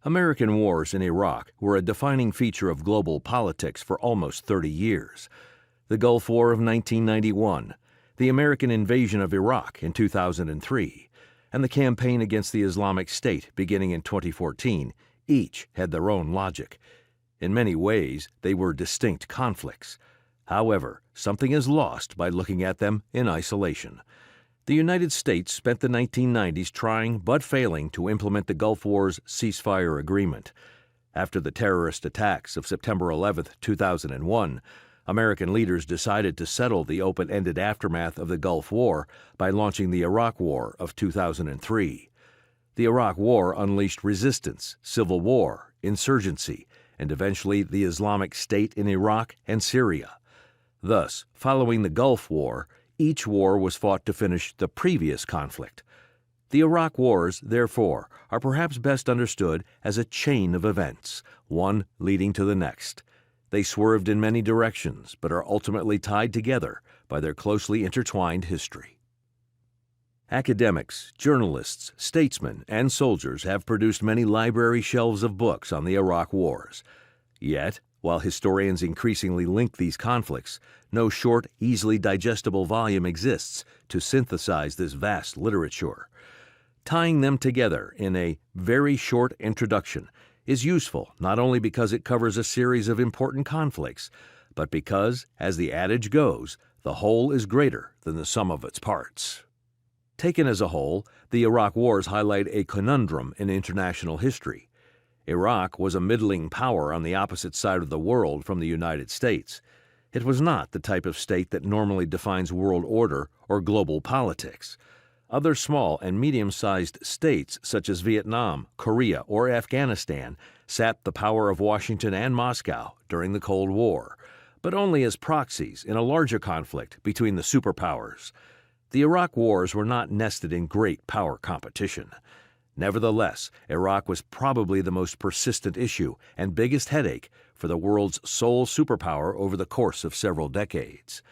American wars in Iraq were a defining feature of global politics for almost 30 years. The Gulf War of 1991, the American invasion of Iraq in 2003, and the campaign against the Islamic State beginning in 2014 each had their own logic. In many ways, they were distinct conflicts. However, something is lost by looking at them in isolation. The United States spent the 1990s trying but failing to implement the Gulf War's ceasefire agreement. After the terrorist attacks of September 11, 2001, American leaders decided to settle the open-ended aftermath of the Gulf War by launching the Iraq War of 2003. The Iraq War unleashed resistance, civil war, insurgency, and eventually the Islamic State in Iraq and Syria. Thus, following the Gulf War, each war was fought to finish the previous conflict. The Iraq Wars, therefore, are perhaps best understood as a chain of events, one leading to the next. They swerved in many directions, but are ultimately tied together by their closely intertwined history. Academics, journalists, statesmen, and soldiers have produced many library shelves of books on the Iraq Wars. Yet, while historians increasingly link these conflicts, no short, easily digestible volume exists to synthesize this vast literature. Tying them together in a very short introduction is useful not only because it covers a series of important conflicts, but because, as the adage goes, the whole is greater than the sum of its parts. Taken as a whole, the Iraq Wars highlight a conundrum in international history. Iraq was a middling power on the opposite side of the world from the United States. It was not the type of state that normally defines world order or global politics. Other small and medium-sized states such as Vietnam, Korea, or Afghanistan sapped the power of Washington and Moscow during the Cold War, but only as proxies in a larger conflict between the superpowers. The Iraq Wars were not nested in great power competition. Nevertheless, Iraq was probably the most persistent issue and biggest headache for the world's sole superpower over the course of several decades.